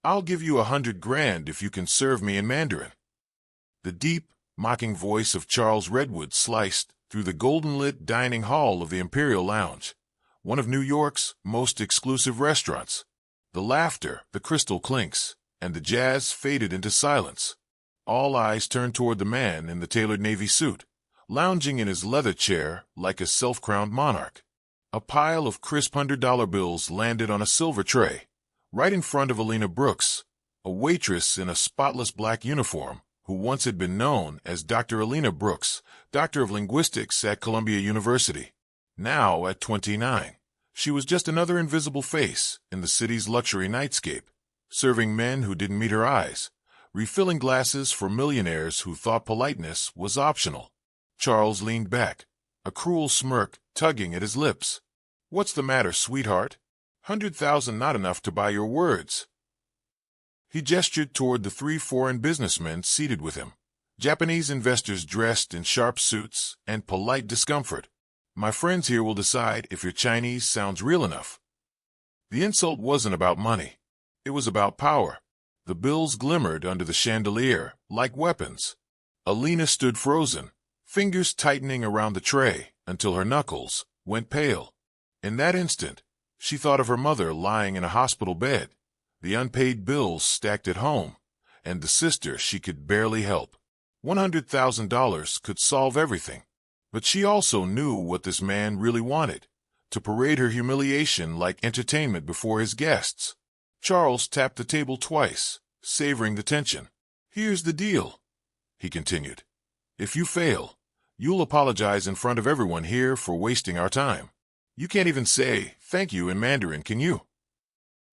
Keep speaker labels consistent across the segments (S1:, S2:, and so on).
S1: I'll give you 100 grand if you can serve me in Mandarin. The deep, mocking voice of Charles Redwood sliced through the golden-lit dining hall of the Imperial Lounge, one of New York's most exclusive restaurants. The laughter, the crystal clinks, and the jazz faded into silence. All eyes turned toward the man in the tailored navy suit, lounging in his leather chair like a self-crowned monarch. A pile of crisp $100 bills landed on a silver tray, right in front of Alina Brooks, a waitress in a spotless black uniform, who once had been known as Dr. Alina Brooks, Doctor of Linguistics at Columbia University. Now, at 29, she was just another invisible face in the city's luxury nightscape, serving men who didn't meet her eyes, refilling glasses for millionaires who thought politeness was optional. Charles leaned back, a cruel smirk tugging at his lips. "What's the matter, sweetheart? 100,000 not enough to buy your words." He gestured toward the 3 foreign businessmen seated with him, Japanese investors dressed in sharp suits and polite discomfort. "My friends here will decide if your Chinese sounds real enough." The insult wasn't about money. It was about power. The bills glimmered under the chandelier like weapons. Alina stood frozen, fingers tightening around the tray until her knuckles went pale. In that instant, she thought of her mother lying in a hospital bed, the unpaid bills stacked at home, and the sister she could barely help. $100,000 could solve everything. But she also knew what this man really wanted, to parade her humiliation like entertainment before his guests. Charles tapped the table twice, savoring the tension. "Here's the deal," he continued. "If you fail, you'll apologize in front of everyone here for wasting our time. You can't even say thank you in Mandarin, can you?"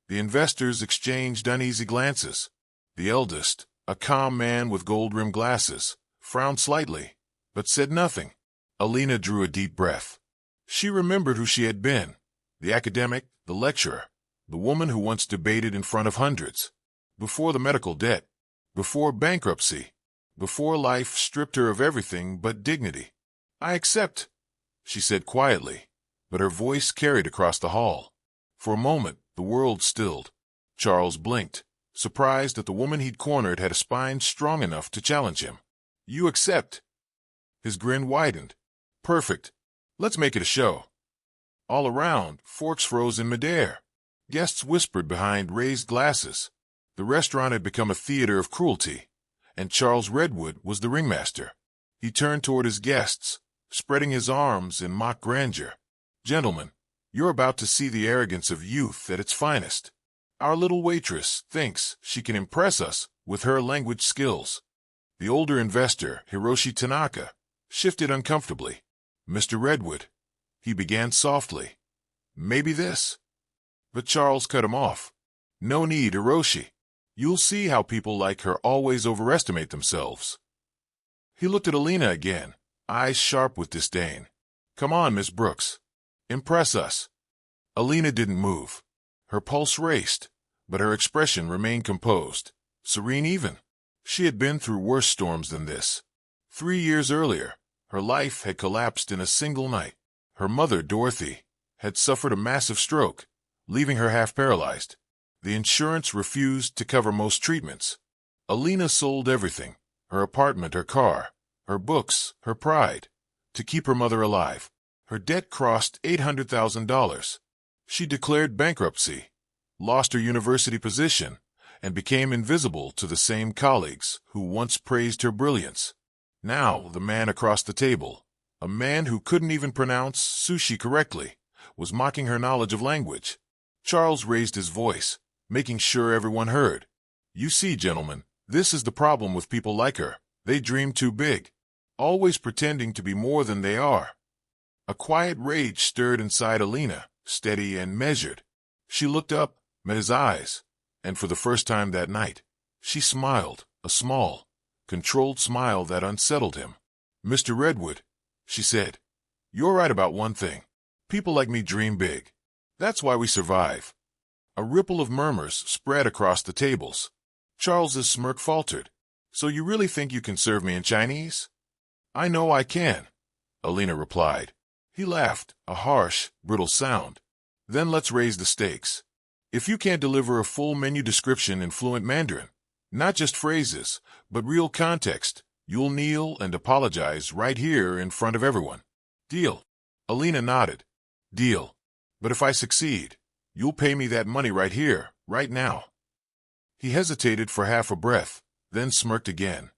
S1: The investors exchanged uneasy glances. The eldest, a calm man with gold-rimmed glasses, frowned slightly, but said nothing. Alina drew a deep breath. She remembered who she had been, the academic, the lecturer, the woman who once debated in front of hundreds, before the medical debt, before bankruptcy, before life stripped her of everything but dignity. "I accept," she said quietly, but her voice carried across the hall. For a moment, the world stilled. Charles blinked, surprised that the woman he'd cornered had a spine strong enough to challenge him. "You accept?" His grin widened. "Perfect. Let's make it a show." All around, forks froze in midair. Guests whispered behind raised glasses. The restaurant had become a theater of cruelty, and Charles Redwood was the ringmaster. He turned toward his guests, spreading his arms in mock grandeur. "Gentlemen, you're about to see the arrogance of youth at its finest. Our little waitress thinks she can impress us with her language skills." The older investor, Hiroshi Tanaka, shifted uncomfortably. "Mr. Redwood," he began softly, "maybe this." But Charles cut him off. "No need, Hiroshi. You'll see how people like her always overestimate themselves." He looked at Alina again, eyes sharp with disdain. "Come on, Miss Brooks. Impress us." Alina didn't move. Her pulse raced, but her expression remained composed, serene even. She had been through worse storms than this. 3 years earlier, her life had collapsed in a single night. Her mother, Dorothy, had suffered a massive stroke, leaving her half paralyzed. The insurance refused to cover most treatments. Alina sold everything, her apartment, her car, her books, her pride, to keep her mother alive. Her debt crossed $800,000. She declared bankruptcy, lost her university position, and became invisible to the same colleagues who once praised her brilliance. Now the man across the table, a man who couldn't even pronounce sushi correctly, was mocking her knowledge of language. Charles raised his voice, making sure everyone heard. "You see, gentlemen, this is the problem with people like her. They dream too big, always pretending to be more than they are." A quiet rage stirred inside Alina, steady and measured. She looked up, met his eyes, and for the first time that night, she smiled, a small, controlled smile that unsettled him. "Mr. Redwood," she said, "you're right about one thing. People like me dream big. That's why we survive." A ripple of murmurs spread across the tables. Charles's smirk faltered. "So you really think you can serve me in Chinese?" "I know I can," Alina replied. He laughed, a harsh, brittle sound. "Then let's raise the stakes. If you can't deliver a full menu description in fluent Mandarin, not just phrases, but real context, you'll kneel and apologize right here in front of everyone. Deal. Alina nodded. Deal. But if I succeed, you'll pay me that money right here, right now. He hesitated for half a breath, then smirked again.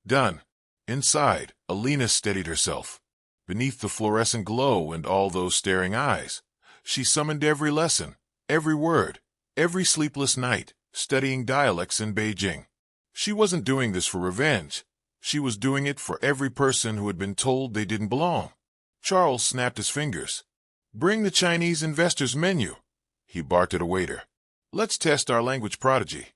S1: Done. Inside, Alina steadied herself. Beneath the fluorescent glow and all those staring eyes, she summoned every lesson, every word, every sleepless night, studying dialects in Beijing. She wasn't doing this for revenge. She was doing it for every person who had been told they didn't belong. Charles snapped his fingers. Bring the Chinese investors' menu, he barked at a waiter. Let's test our language prodigy.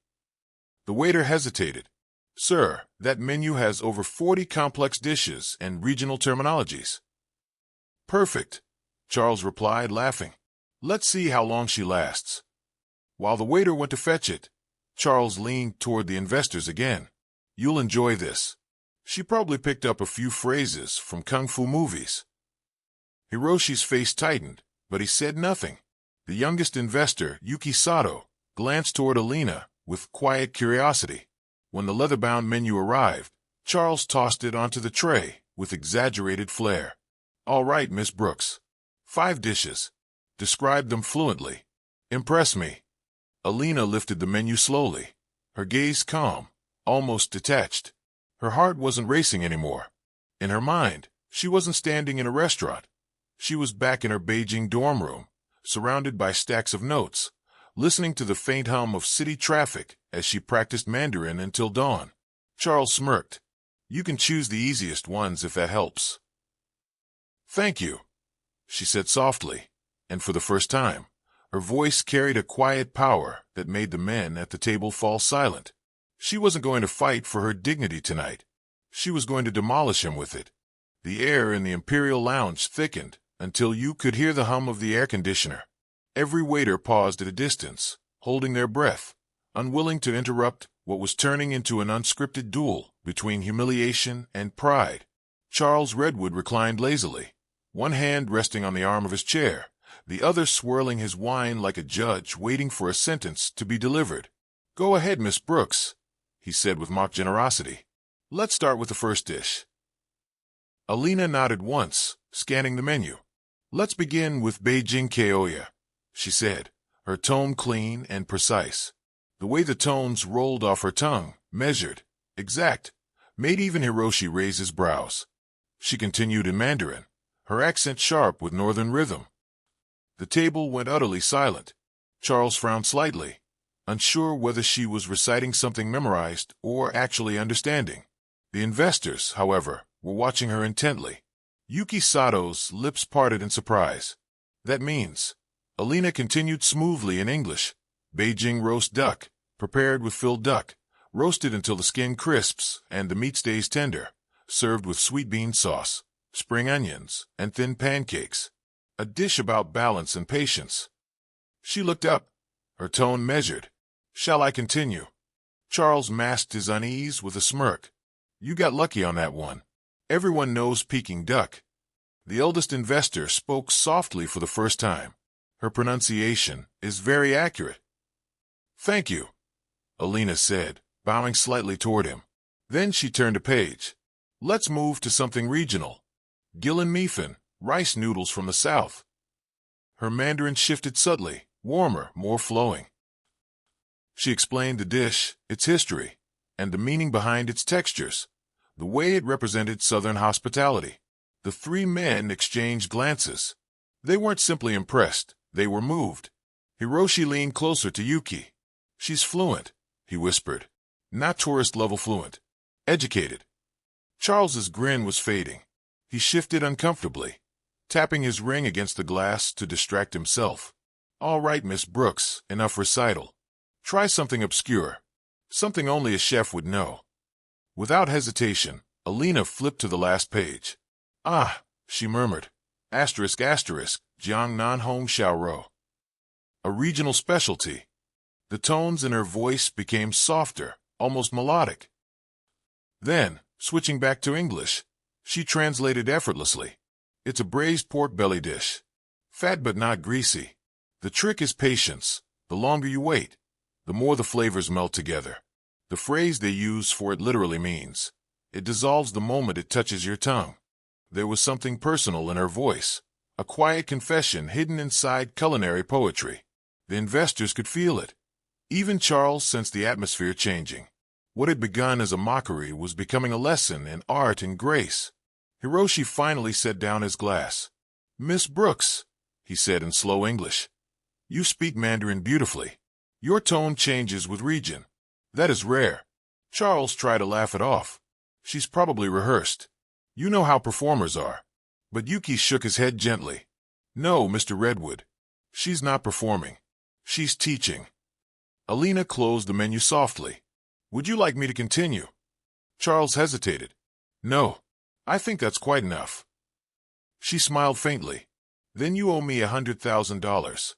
S1: The waiter hesitated. Sir, that menu has over 40 complex dishes and regional terminologies. Perfect, Charles replied, laughing. Let's see how long she lasts. While the waiter went to fetch it, Charles leaned toward the investors again. You'll enjoy this. She probably picked up a few phrases from kung fu movies. Hiroshi's face tightened, but he said nothing. The youngest investor, Yuki Sato, glanced toward Alina with quiet curiosity. When the leather-bound menu arrived, Charles tossed it onto the tray with exaggerated flair. All right, Miss Brooks. 5 dishes. Describe them fluently. Impress me. Alina lifted the menu slowly, her gaze calm, almost detached. Her heart wasn't racing anymore. In her mind, she wasn't standing in a restaurant. She was back in her Beijing dorm room, surrounded by stacks of notes, listening to the faint hum of city traffic as she practiced Mandarin until dawn. Charles smirked. You can choose the easiest ones if that helps. Thank you, she said softly, and for the first time, her voice carried a quiet power that made the men at the table fall silent. She wasn't going to fight for her dignity tonight. She was going to demolish him with it. The air in the Imperial Lounge thickened until you could hear the hum of the air conditioner. Every waiter paused at a distance, holding their breath, unwilling to interrupt what was turning into an unscripted duel between humiliation and pride. Charles Redwood reclined lazily, one hand resting on the arm of his chair, the other swirling his wine like a judge waiting for a sentence to be delivered. Go ahead, Miss Brooks, he said with mock generosity. Let's start with the first dish. Alina nodded once, scanning the menu. Let's begin with Beijing Kyoya, she said, her tone clean and precise. The way the tones rolled off her tongue, measured, exact, made even Hiroshi raise his brows. She continued in Mandarin, her accent sharp with northern rhythm. The table went utterly silent. Charles frowned slightly, unsure whether she was reciting something memorized or actually understanding. The investors, however, were watching her intently. Yuki Sato's lips parted in surprise. That means, Alina continued smoothly in English, Beijing roast duck, prepared with filled duck, roasted until the skin crisps and the meat stays tender, served with sweet bean sauce, spring onions, and thin pancakes. A dish about balance and patience. She looked up, her tone measured. Shall I continue? Charles masked his unease with a smirk. You got lucky on that one. Everyone knows Peking duck. The eldest investor spoke softly for the first time. Her pronunciation is very accurate. Thank you, Alina said, bowing slightly toward him. Then she turned a page. Let's move to something regional. Gillan Mifen, rice noodles from the south. Her Mandarin shifted subtly, warmer, more flowing. She explained the dish, its history, and the meaning behind its textures, the way it represented Southern hospitality. The 3 men exchanged glances. They weren't simply impressed, they were moved. Hiroshi leaned closer to Yuki. She's fluent, he whispered. Not tourist-level fluent. Educated. Charles's grin was fading. He shifted uncomfortably, tapping his ring against the glass to distract himself. All right, Miss Brooks, enough recital. Try something obscure. Something only a chef would know. Without hesitation, Alina flipped to the last page. Ah, she murmured. Asterisk asterisk, Jiang Nan Hong Xiao Ro. A regional specialty. The tones in her voice became softer, almost melodic. Then, switching back to English, she translated effortlessly. It's a braised pork belly dish. Fat but not greasy. The trick is patience, The longer you wait, the more the flavors melt together. The phrase they use for it literally means, it dissolves the moment it touches your tongue. There was something personal in her voice, a quiet confession hidden inside culinary poetry. The investors could feel it. Even Charles sensed the atmosphere changing. What had begun as a mockery was becoming a lesson in art and grace. Hiroshi finally set down his glass. "Miss Brooks," he said in slow English, "you speak Mandarin beautifully. Your tone changes with region. That is rare." Charles tried to laugh it off. "She's probably rehearsed. You know how performers are." But Yuki shook his head gently. "No, Mr. Redwood. She's not performing. She's teaching." Alina closed the menu softly. "Would you like me to continue?" Charles hesitated. "No, I think that's quite enough." She smiled faintly. "Then you owe me $100,000.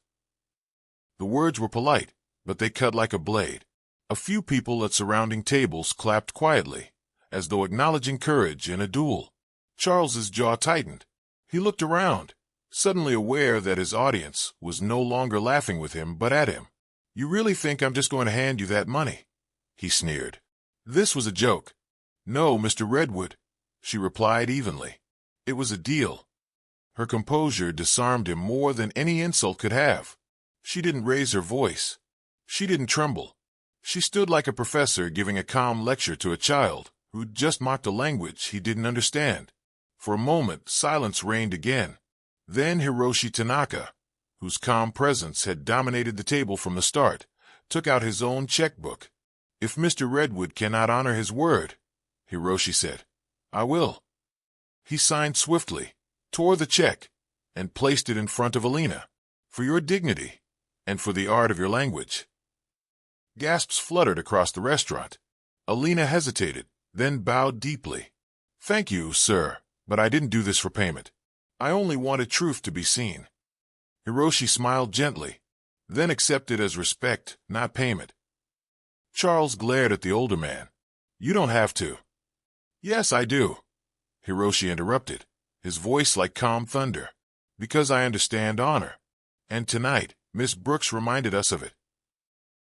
S1: The words were polite, but they cut like a blade. A few people at surrounding tables clapped quietly, as though acknowledging courage in a duel. Charles's jaw tightened. He looked around, suddenly aware that his audience was no longer laughing with him but at him. "You really think I'm just going to hand you that money?" he sneered. This was a joke. "No, Mr. Redwood," she replied evenly. "It was a deal." Her composure disarmed him more than any insult could have. She didn't raise her voice. She didn't tremble. She stood like a professor giving a calm lecture to a child who'd just mocked a language he didn't understand. For a moment, silence reigned again. Then Hiroshi Tanaka, whose calm presence had dominated the table from the start, took out his own checkbook. "If Mr. Redwood cannot honor his word," Hiroshi said, "I will." He signed swiftly, tore the check, and placed it in front of Alina. "For your dignity, and for the art of your language." Gasps fluttered across the restaurant. Alina hesitated, then bowed deeply. "Thank you, sir, but I didn't do this for payment. I only wanted truth to be seen." Hiroshi smiled gently, then accepted as respect, not payment. Charles glared at the older man. "You don't have to." "Yes, I do," Hiroshi interrupted, his voice like calm thunder. "Because I understand honor. And tonight, Miss Brooks reminded us of it."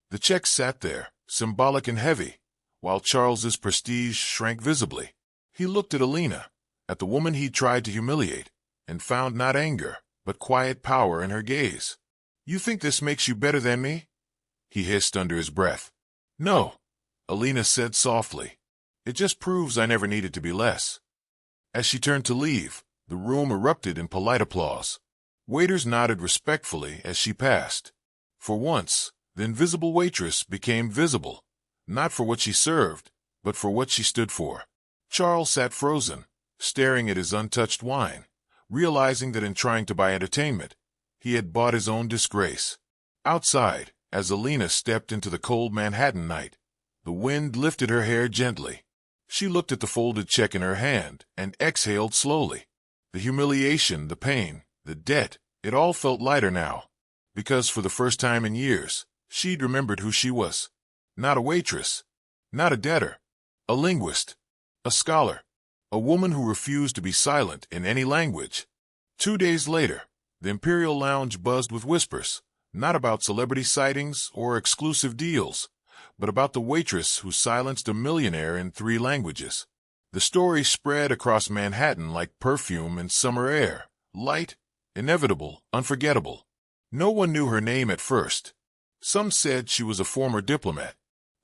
S1: The check sat there, symbolic and heavy, while Charles's prestige shrank visibly. He looked at Alina, at the woman he'd tried to humiliate, and found not anger, but quiet power in her gaze. "You think this makes you better than me?" he hissed under his breath. "No," Alina said softly. "It just proves I never needed to be less." As she turned to leave, the room erupted in polite applause. Waiters nodded respectfully as she passed. For once, the invisible waitress became visible, not for what she served, but for what she stood for. Charles sat frozen, staring at his untouched wine, realizing that in trying to buy entertainment, he had bought his own disgrace. Outside, as Alina stepped into the cold Manhattan night, the wind lifted her hair gently. She looked at the folded check in her hand and exhaled slowly. The humiliation, the pain, the debt, it all felt lighter now, because for the first time in years, she'd remembered who she was. Not a waitress, not a debtor, a linguist, a scholar, a woman who refused to be silent in any language. 2 days later, the Imperial Lounge buzzed with whispers, not about celebrity sightings or exclusive deals, but about the waitress who silenced a millionaire in 3 languages. The story spread across Manhattan like perfume in summer air, light, inevitable, unforgettable. No one knew her name at first. Some said she was a former diplomat.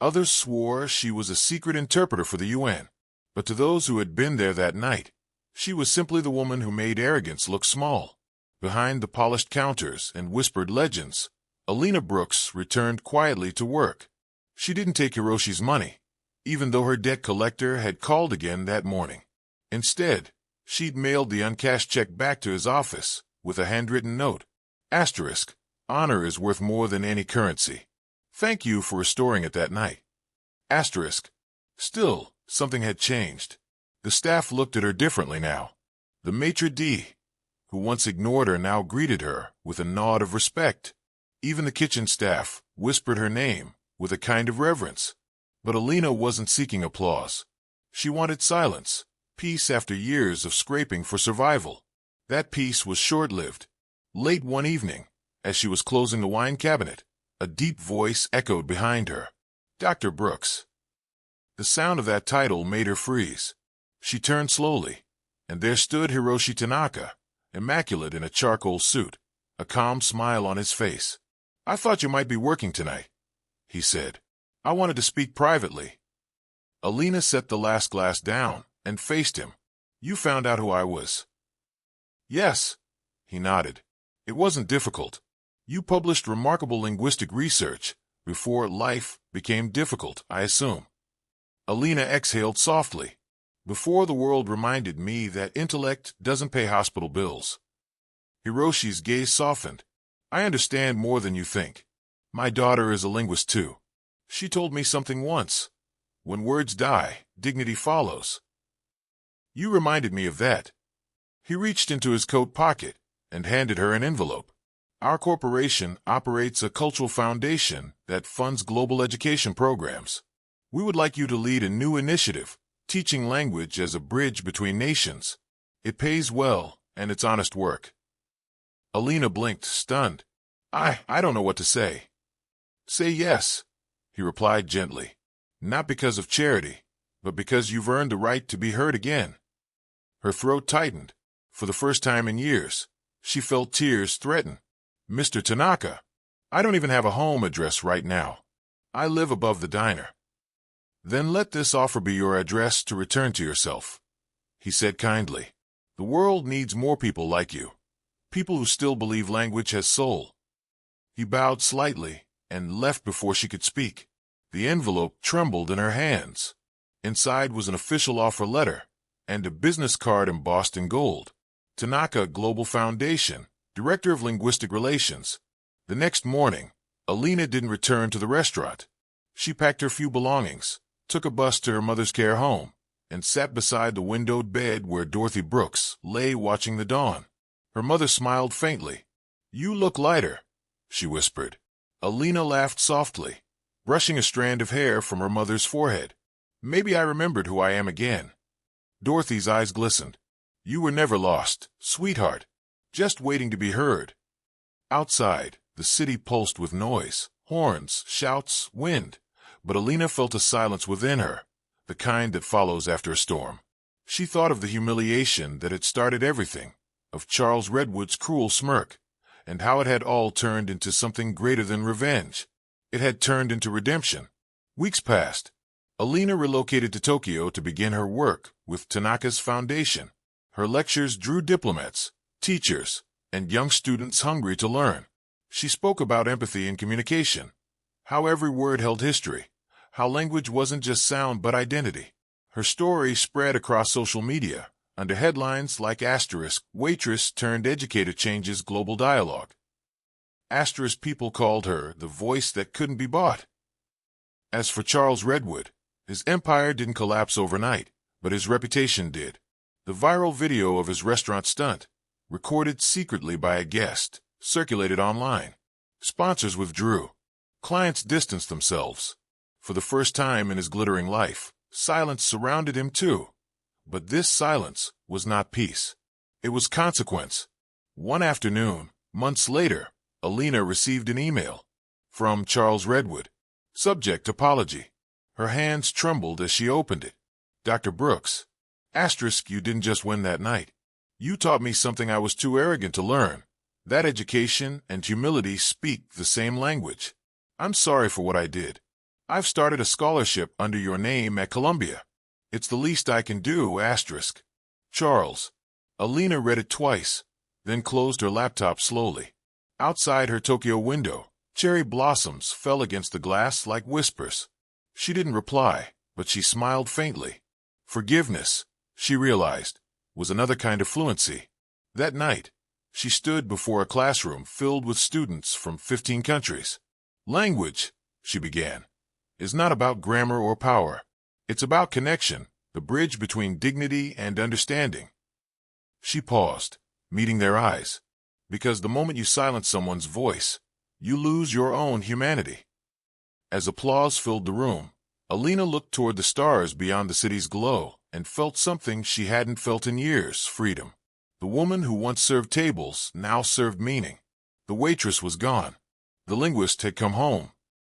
S1: Others swore she was a secret interpreter for the UN. But to those who had been there that night, she was simply the woman who made arrogance look small. Behind the polished counters and whispered legends, Alina Brooks returned quietly to work. She didn't take Hiroshi's money, even though her debt collector had called again that morning. Instead, she'd mailed the uncashed check back to his office with a handwritten note. Asterisk, honor is worth more than any currency. Thank you for restoring it that night. Asterisk. Still, something had changed. The staff looked at her differently now. The maitre d', who once ignored her, now greeted her with a nod of respect. Even the kitchen staff whispered her name with a kind of reverence. But Alina wasn't seeking applause. She wanted silence, peace after years of scraping for survival. That peace was short-lived. Late one evening, as she was closing the wine cabinet, A deep voice echoed behind her. Dr. Brooks. The sound of that title made her freeze. She turned slowly, and there stood Hiroshi Tanaka, immaculate in a charcoal suit, a calm smile on his face. I thought you might be working tonight, he said. I wanted to speak privately. Alina set the last glass down and faced him. You found out who I was? Yes, he nodded. It wasn't difficult. You published remarkable linguistic research before life became difficult, I assume. Alina exhaled softly. Before the world reminded me that intellect doesn't pay hospital bills. Hiroshi's gaze softened. I understand more than you think. My daughter is a linguist too. She told me something once. When words die, dignity follows. You reminded me of that. He reached into his coat pocket and handed her an envelope. Our corporation operates a cultural foundation that funds global education programs. We would like you to lead a new initiative, teaching language as a bridge between nations. It pays well, and it's honest work. Alina blinked, stunned. I don't know what to say. Say yes, he replied gently. Not because of charity, but because you've earned the right to be heard again. Her throat tightened. For the first time in years, she felt tears threaten. Mr. Tanaka, I don't even have a home address right now. I live above the diner. Then let this offer be your address to return to yourself, he said kindly. The world needs more people like you, people who still believe language has soul. He bowed slightly and left before she could speak. The envelope trembled in her hands. Inside was an official offer letter and a business card embossed in gold. Tanaka Global Foundation, Director of Linguistic Relations. The next morning, Alina didn't return to the restaurant. She packed her few belongings, took a bus to her mother's care home, and sat beside the windowed bed where Dorothy Brooks lay watching the dawn. Her mother smiled faintly. You look lighter, she whispered. Alina laughed softly, brushing a strand of hair from her mother's forehead. Maybe I remembered who I am again. Dorothy's eyes glistened. You were never lost, sweetheart, just waiting to be heard. Outside, the city pulsed with noise, horns, shouts, wind, but Alina felt a silence within her, the kind that follows after a storm. She thought of the humiliation that had started everything, of Charles Redwood's cruel smirk, and how it had all turned into something greater than revenge. It had turned into redemption. Weeks passed. Alina relocated to Tokyo to begin her work with Tanaka's foundation. Her lectures drew diplomats, teachers, and young students hungry to learn. She spoke about empathy and communication, how every word held history, how language wasn't just sound but identity. Her story spread across social media, under headlines like Waitress turned educator changes global dialogue. People called her the voice that couldn't be bought. As for Charles Redwood, his empire didn't collapse overnight, but his reputation did. The viral video of his restaurant stunt, recorded secretly by a guest, circulated online. Sponsors withdrew. Clients distanced themselves. For the first time in his glittering life, silence surrounded him too. But this silence was not peace. It was consequence. One afternoon, months later, Alina received an email from Charles Redwood. Subject apology. Her hands trembled as she opened it. Dr. Brooks. You didn't just win that night. You taught me something I was too arrogant to learn. That education and humility speak the same language. I'm sorry for what I did. I've started a scholarship under your name at Columbia. It's the least I can do, Charles. Alina read it twice, then closed her laptop slowly. Outside her Tokyo window, cherry blossoms fell against the glass like whispers. She didn't reply, but she smiled faintly. Forgiveness, she realized, was another kind of fluency. That night, she stood before a classroom filled with students from 15 countries. Language, she began, is not about grammar or power. It's about connection, the bridge between dignity and understanding. She paused, meeting their eyes, because the moment you silence someone's voice, you lose your own humanity. As applause filled the room, Alina looked toward the stars beyond the city's glow and felt something she hadn't felt in years, freedom. The woman who once served tables now served meaning. The waitress was gone. The linguist had come home.